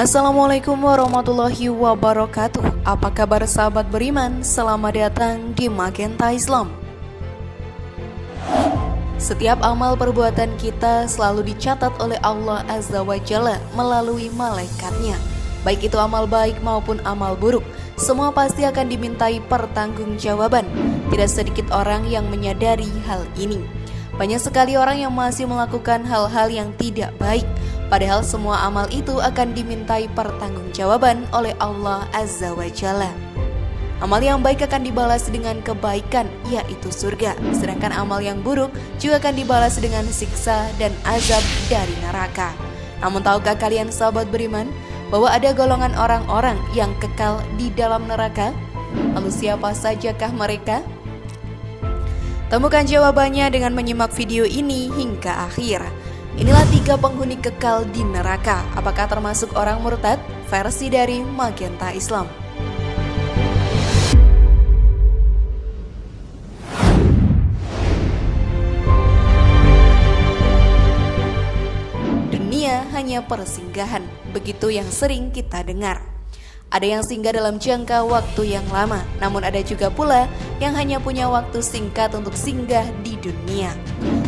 Assalamualaikum warahmatullahi wabarakatuh. Apa kabar sahabat beriman? Selamat datang di Magenta Islam. Setiap amal perbuatan kita selalu dicatat oleh Allah Azza wa Jalla melalui malaikatnya. Baik itu amal baik maupun amal buruk, semua pasti akan dimintai pertanggungjawaban. Tidak sedikit orang yang menyadari hal ini. Banyak sekali orang yang masih melakukan hal-hal yang tidak baik, padahal semua amal itu akan dimintai pertanggungjawaban oleh Allah Azza wa Jalla. Amal yang baik akan dibalas dengan kebaikan, yaitu surga. Sedangkan amal yang buruk juga akan dibalas dengan siksa dan azab dari neraka. Namun tahukah kalian sahabat beriman, bahwa ada golongan orang-orang yang kekal di dalam neraka? Lalu siapa sajakah mereka? Temukan jawabannya dengan menyimak video ini hingga akhir. Inilah 3 penghuni kekal di neraka. Apakah termasuk orang murtad? Versi dari Magenta Islam. Dunia hanya persinggahan, begitu yang sering kita dengar. Ada yang singgah dalam jangka waktu yang lama, namun ada juga pula yang hanya punya waktu singkat untuk singgah di dunia.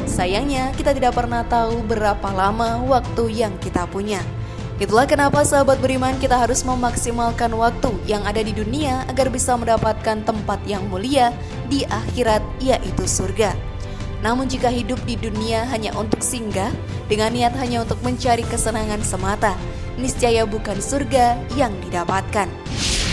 Sayangnya kita tidak pernah tahu berapa lama waktu yang kita punya. Itulah kenapa sahabat beriman kita harus memaksimalkan waktu yang ada di dunia agar bisa mendapatkan tempat yang mulia di akhirat, yaitu surga. Namun jika hidup di dunia hanya untuk singgah, dengan niat hanya untuk mencari kesenangan semata, niscaya bukan surga yang didapatkan.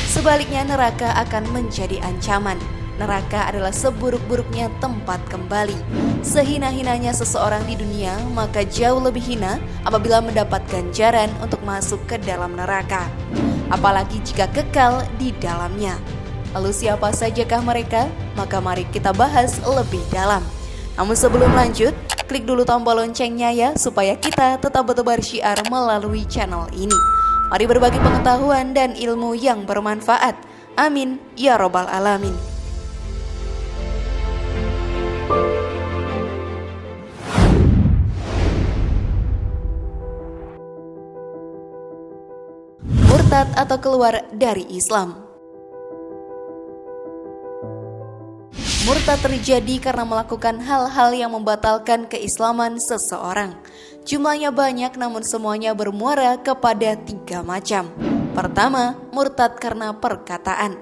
Sebaliknya neraka akan menjadi ancaman. Neraka adalah seburuk-buruknya tempat kembali. Sehina-hinanya seseorang di dunia, maka jauh lebih hina apabila mendapat ganjaran untuk masuk ke dalam neraka. Apalagi jika kekal di dalamnya. Lalu siapa sajakah mereka? Maka mari kita bahas lebih dalam. Namun sebelum lanjut, klik dulu tombol loncengnya ya, supaya kita tetap bertebar syiar melalui channel ini. Mari berbagi pengetahuan dan ilmu yang bermanfaat. Amin ya robbal alamin. Murtad atau keluar dari Islam. Murtad terjadi karena melakukan hal-hal yang membatalkan keislaman seseorang. Jumlahnya banyak, namun semuanya bermuara kepada 3 macam. Pertama, murtad karena perkataan,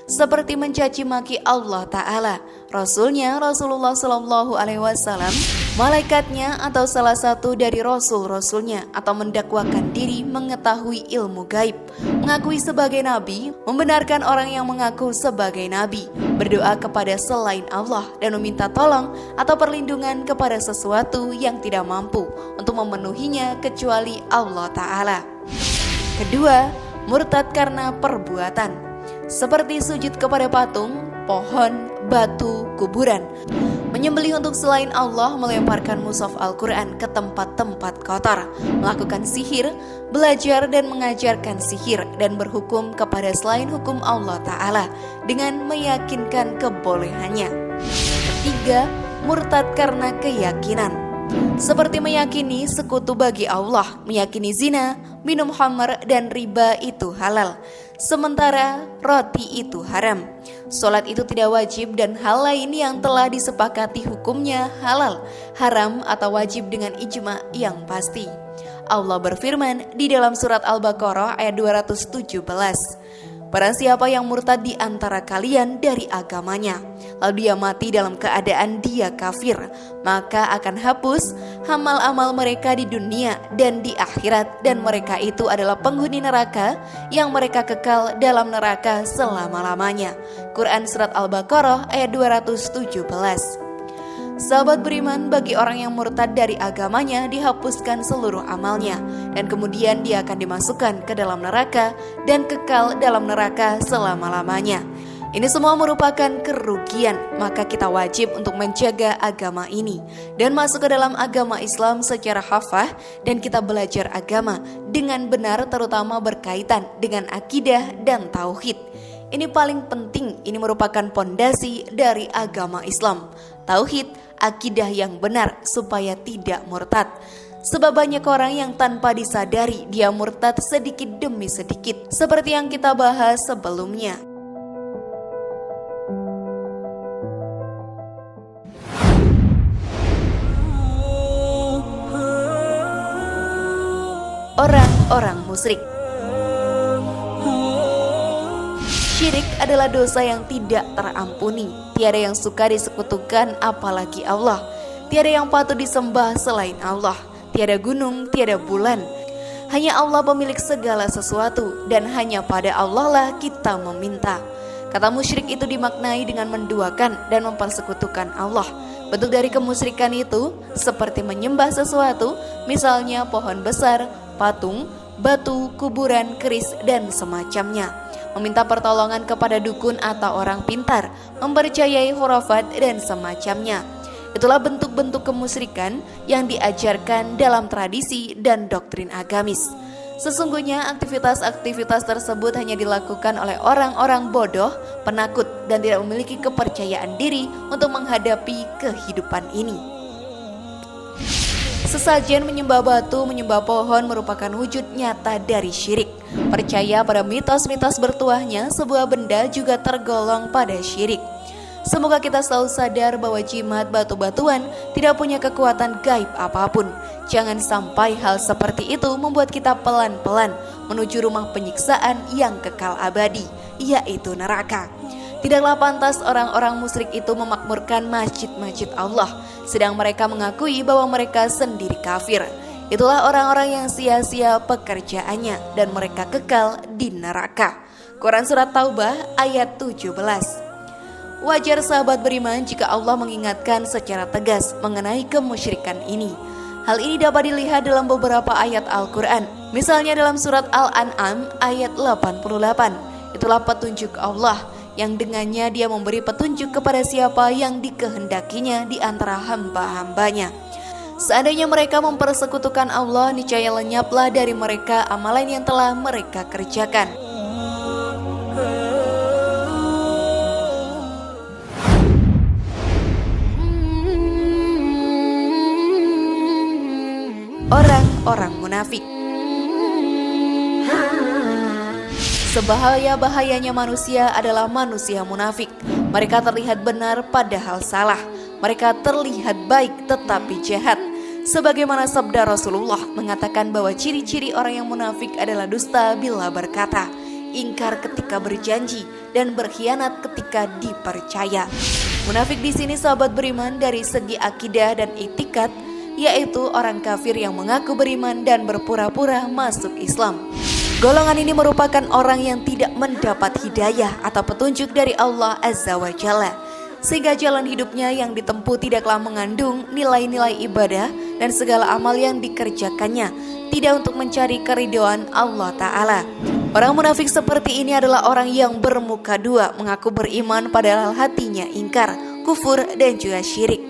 seperti mencaci maki Allah Ta'ala, Rasulnya Rasulullah SAW, malaikatnya atau salah satu dari Rasul-Rasulnya, atau mendakwakan diri mengetahui ilmu gaib, mengakui sebagai nabi, membenarkan orang yang mengaku sebagai nabi, berdoa kepada selain Allah, dan meminta tolong atau perlindungan kepada sesuatu yang tidak mampu untuk memenuhinya kecuali Allah Ta'ala. Kedua, murtad karena perbuatan, seperti sujud kepada patung, pohon, batu, kuburan, menyembelih untuk selain Allah, melemparkan mushaf Al-Quran ke tempat-tempat kotor, melakukan sihir, belajar dan mengajarkan sihir, dan berhukum kepada selain hukum Allah Ta'ala dengan meyakinkan kebolehannya. Ketiga, murtad karena keyakinan, seperti meyakini sekutu bagi Allah, meyakini zina, minum khamr dan riba itu halal, sementara roti itu haram, sholat itu tidak wajib, dan hal lain yang telah disepakati hukumnya halal, haram atau wajib dengan ijma yang pasti. Allah berfirman di dalam surat Al-Baqarah ayat 217, barang siapa yang murtad di antara kalian dari agamanya, lalu dia mati dalam keadaan dia kafir, maka akan hapus amal-amal mereka di dunia dan di akhirat, dan mereka itu adalah penghuni neraka yang mereka kekal dalam neraka selama-lamanya. Quran surat Al-Baqarah ayat 217. Sahabat beriman, bagi orang yang murtad dari agamanya dihapuskan seluruh amalnya, dan kemudian dia akan dimasukkan ke dalam neraka dan kekal dalam neraka selama-lamanya. Ini semua merupakan kerugian, maka kita wajib untuk menjaga agama ini dan masuk ke dalam agama Islam secara hafah, dan kita belajar agama dengan benar, terutama berkaitan dengan akidah dan tauhid. Ini paling penting, ini merupakan pondasi dari agama Islam. Tauhid, akidah yang benar supaya tidak murtad. Sebab banyak orang yang tanpa disadari dia murtad sedikit demi sedikit, seperti yang kita bahas sebelumnya. Orang-orang musyrik. Syirik adalah dosa yang tidak terampuni. Tiada yang suka disekutukan apalagi Allah. Tiada yang patut disembah selain Allah. Tiada gunung, tiada bulan. Hanya Allah pemilik segala sesuatu, dan hanya pada Allah lah kita meminta. Kata musyrik itu dimaknai dengan menduakan dan mempersekutukan Allah. Bentuk dari kemusyrikan itu seperti menyembah sesuatu, misalnya pohon besar, patung, batu, kuburan, keris, dan semacamnya. Meminta pertolongan kepada dukun atau orang pintar, mempercayai khurafat dan semacamnya. Itulah bentuk-bentuk kemusyrikan yang diajarkan dalam tradisi dan doktrin agamis. Sesungguhnya aktivitas-aktivitas tersebut hanya dilakukan oleh orang-orang bodoh, penakut, dan tidak memiliki kepercayaan diri untuk menghadapi kehidupan ini. Sesajen menyembah batu, menyembah pohon merupakan wujud nyata dari syirik. Percaya pada mitos-mitos bertuahnya sebuah benda juga tergolong pada syirik. Semoga kita selalu sadar bahwa jimat batu-batuan tidak punya kekuatan gaib apapun. Jangan sampai hal seperti itu membuat kita pelan-pelan menuju rumah penyiksaan yang kekal abadi, yaitu neraka. Tidaklah pantas orang-orang musyrik itu memakmurkan masjid-masjid Allah, sedang mereka mengakui bahwa mereka sendiri kafir. Itulah orang-orang yang sia-sia pekerjaannya dan mereka kekal di neraka. Quran Surat Taubah ayat 17. Wajar sahabat beriman jika Allah mengingatkan secara tegas mengenai kemusyrikan ini. Hal ini dapat dilihat dalam beberapa ayat Al-Quran. Misalnya dalam surat Al-An'am ayat 88. Itulah petunjuk Allah yang dengannya dia memberi petunjuk kepada siapa yang dikehendakinya di antara hamba-hambanya. Seandainya mereka mempersekutukan Allah, niscaya lenyaplah dari mereka amalan yang telah mereka kerjakan. Orang-orang munafik. Sebahaya-bahayanya manusia adalah manusia munafik. Mereka terlihat benar padahal salah. Mereka terlihat baik tetapi jahat. Sebagaimana sabda Rasulullah mengatakan bahwa ciri-ciri orang yang munafik adalah dusta bila berkata, ingkar ketika berjanji, dan berkhianat ketika dipercaya. Munafik di sini sahabat beriman dari segi akidah dan etikat, yaitu orang kafir yang mengaku beriman dan berpura-pura masuk Islam. Golongan ini merupakan orang yang tidak mendapat hidayah atau petunjuk dari Allah Azza wa Jalla, sehingga jalan hidupnya yang ditempuh tidaklah mengandung nilai-nilai ibadah dan segala amal yang dikerjakannya tidak untuk mencari keridhaan Allah Ta'ala. Orang munafik seperti ini adalah orang yang bermuka dua, mengaku beriman padahal hatinya ingkar, kufur, dan juga syirik.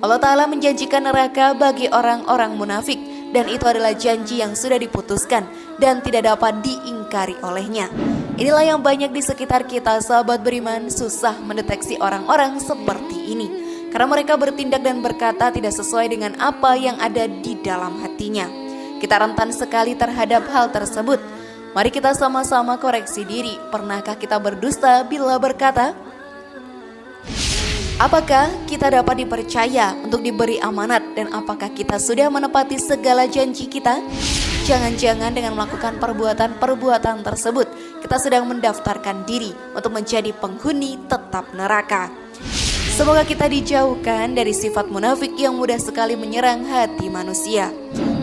Allah Ta'ala menjanjikan neraka bagi orang-orang munafik, dan itu adalah janji yang sudah diputuskan dan tidak dapat diingkari olehnya. Inilah yang banyak di sekitar kita sahabat beriman, susah mendeteksi orang-orang seperti ini karena mereka bertindak dan berkata tidak sesuai dengan apa yang ada di dalam hatinya. Kita rentan sekali terhadap hal tersebut. Mari kita sama-sama koreksi diri. Pernahkah kita berdusta bila berkata? Apakah kita dapat dipercaya untuk diberi amanat, dan apakah kita sudah menepati segala janji kita? Jangan-jangan dengan melakukan perbuatan-perbuatan tersebut kita sedang mendaftarkan diri untuk menjadi penghuni tetap neraka. Semoga kita dijauhkan dari sifat munafik yang mudah sekali menyerang hati manusia.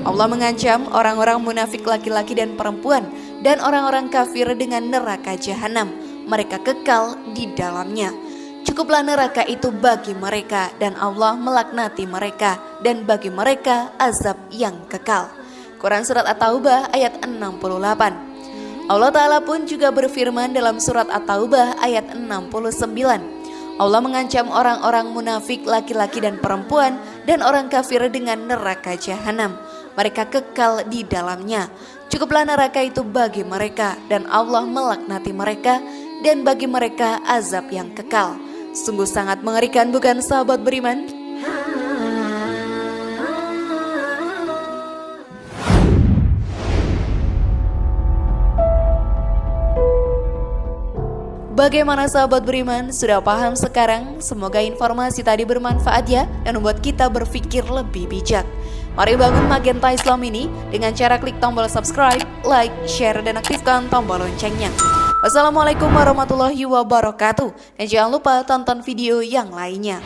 Allah mengancam orang-orang munafik laki-laki dan perempuan dan orang-orang kafir dengan neraka jahanam. Mereka kekal di dalamnya. Cukuplah neraka itu bagi mereka, dan Allah melaknati mereka, dan bagi mereka azab yang kekal. Quran Surat At-Taubah ayat 68. Allah Ta'ala pun juga berfirman dalam Surat At-Taubah ayat 69. Allah mengancam orang-orang munafik laki-laki dan perempuan dan orang kafir dengan neraka jahanam. Mereka kekal di dalamnya. Cukuplah neraka itu bagi mereka, dan Allah melaknati mereka, dan bagi mereka azab yang kekal. Sungguh sangat mengerikan, bukan sahabat beriman? Bagaimana sahabat beriman? Sudah paham sekarang? Semoga informasi tadi bermanfaat ya dan membuat kita berpikir lebih bijak. Mari bangun Magenta Islam ini dengan cara klik tombol subscribe, like, share, dan aktifkan tombol loncengnya. Wassalamualaikum warahmatullahi wabarakatuh. Dan jangan lupa tonton video yang lainnya.